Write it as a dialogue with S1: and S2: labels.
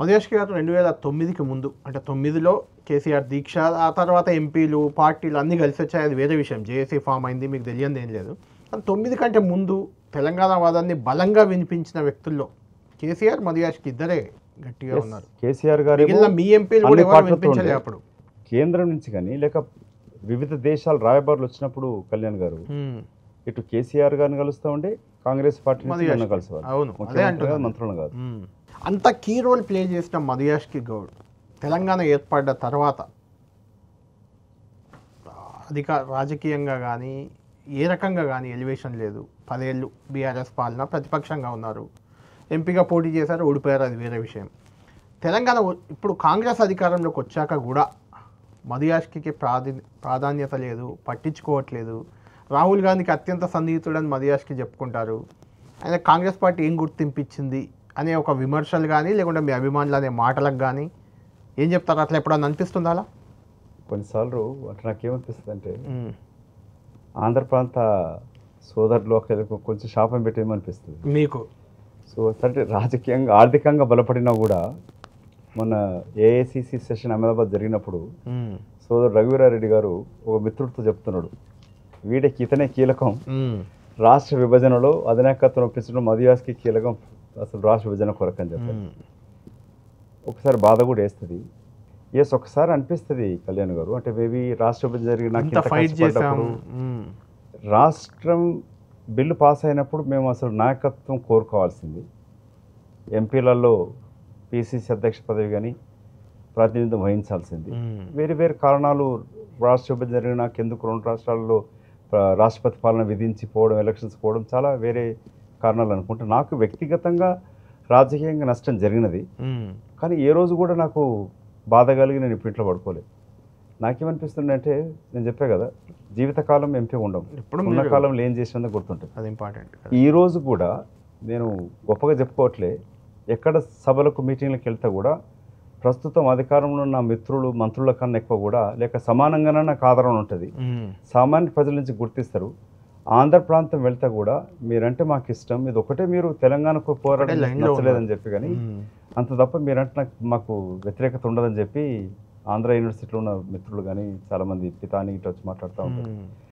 S1: మధుయాష్కి గారు 2009కి ముందు అంటే 9లో కేసీఆర్ దీక్ష, ఆ తర్వాత ఎంపీలు పార్టీలు అన్నీ కలిసి వచ్చాయి, అది వేరే విషయం. జేఏసీ ఫామ్ అయింది, మీకు తెలియంది ఏం లేదు. కానీ 9 కంటే ముందు తెలంగాణ వాదాన్ని బలంగా వినిపించిన వ్యక్తుల్లో కేసీఆర్ మధుయాష్కి ఇద్దరే గట్టిగా ఉన్నారు.
S2: కేసీఆర్ గారు
S1: మిగిలిన మీ ఎంపీలు కూడా ఎవరు వినిపించలేదు అప్పుడు.
S2: కేంద్రం నుంచి కానీ లేక వివిధ దేశాల రాయబారులు వచ్చినప్పుడు కళ్యాణ్ గారు ఇటు కేసీఆర్ గారిని కలుస్తూ ఉండే, కాంగ్రెస్ పార్టీ నుంచి కలిసేవారు.
S1: అవును, అదే అంటున్నారు,
S2: మంత్రులను కాదు.
S1: అంత కీ రోల్ ప్లే చేసిన మధుయాష్కి గౌడ్ తెలంగాణ ఏర్పడ్డ తర్వాత రాజకీయంగా కానీ ఏ రకంగా కానీ ఎలివేషన్ లేదు. 10 ఏళ్ళు బీఆర్ఎస్ పాలన, ప్రతిపక్షంగా ఉన్నారు, ఎంపీగా పోటీ చేశారు, ఓడిపోయారు, అది వేరే విషయం. తెలంగాణ ఇప్పుడు కాంగ్రెస్ అధికారంలోకి వచ్చాక కూడా మధుయాష్కి ప్రాధాన్యత లేదు, పట్టించుకోవట్లేదు. రాహుల్ గాంధీకి అత్యంత సన్నిహితుడని మధుయాష్కి చెప్పుకుంటారు. ఆయన కాంగ్రెస్ పార్టీ ఏం గుర్తింపించింది అనే ఒక విమర్శలు కానీ, లేకుంటే మీ అభిమానులు అనే మాటలకు కానీ ఏం చెప్తారు? అట్లా ఎప్పుడన్నా అనిపిస్తుందా అలా?
S2: కొన్నిసార్లు అట్లా నాకేమనిపిస్తుంది అంటే, ఆంధ్ర ప్రాంత సోదరులు ఒకరికి కొంచెం శాపం పెట్టేమనిపిస్తుంది మీకు. సో అంటే రాజకీయంగా ఆర్థికంగా బలపడినా కూడా మొన్న ఏఐసిసి సెషన్ అహ్మదాబాద్ జరిగినప్పుడు సోదరు రఘువీరారెడ్డి గారు ఒక మిత్రుడితో చెప్తున్నాడు, వీడికి ఇతనే కీలకం, రాష్ట్ర విభజనలో అధినాయకత్వం ఒప్పించడం మధుయాష్కి కీలకం, అసలు రాష్ట్ర విభజన కొరకు అని చెప్పారు. ఒకసారి బాధ కూడా వేస్తుంది. ఎస్, ఒకసారి అనిపిస్తుంది కళ్యాణ్ గారు, అంటే మేబీ రాష్ట్ర విభజన జరిగిన రాష్ట్రం బిల్లు పాస్ అయినప్పుడు మేము అసలు నాయకత్వం కోరుకోవాల్సింది, ఎంపీలలో పిసిసి అధ్యక్ష పదవి కానీ ప్రాతినిధ్యం వహించాల్సింది. వేరే వేరే కారణాలు రాష్ట్ర విభజన జరిగినాక ఎందుకు 2 రాష్ట్రాల్లో రాష్ట్రపతి పాలన విధించి పోవడం, ఎలక్షన్స్ పోవడం చాలా వేరే కారణాలు అనుకుంటే, నాకు వ్యక్తిగతంగా రాజకీయంగా నష్టం జరిగినది. కానీ ఏ రోజు కూడా నాకు బాధ కలిగి నేను ఇప్పుడు ఇంట్లో పడుకోలేదు. నాకేమనిపిస్తుంది అంటే, నేను చెప్పే కదా, జీవితకాలం ఎంపీ ఉండవు, ఉన్న కాలంలో ఏం చేసినందుకు గుర్తుంటుంది, అది ఇంపార్టెంట్. ఈ రోజు కూడా నేను గొప్పగా చెప్పుకోవట్లే, ఎక్కడ సభలకు మీటింగ్లకు వెళ్తే కూడా ప్రస్తుతం అధికారంలో ఉన్న మిత్రులు మంత్రుల కన్నా ఎక్కువ కూడా లేక సమానంగానే నాకు ఆదరణ ఉంటుంది, సామాన్య ప్రజల నుంచి గుర్తిస్తారు. ఆంధ్ర ప్రాంతం వెళ్తే కూడా మీరంటే మాకు ఇష్టం, ఇది ఒకటే మీరు తెలంగాణకు పోరాటం నచ్చలేదని చెప్పి, కానీ అంత తప్ప మీరంటే మాకు వ్యతిరేకత ఉండదని చెప్పి ఆంధ్ర యూనివర్సిటీలో ఉన్న మిత్రులు కానీ చాలామంది పితాని ఇటు వచ్చి మాట్లాడుతూ ఉంటారు.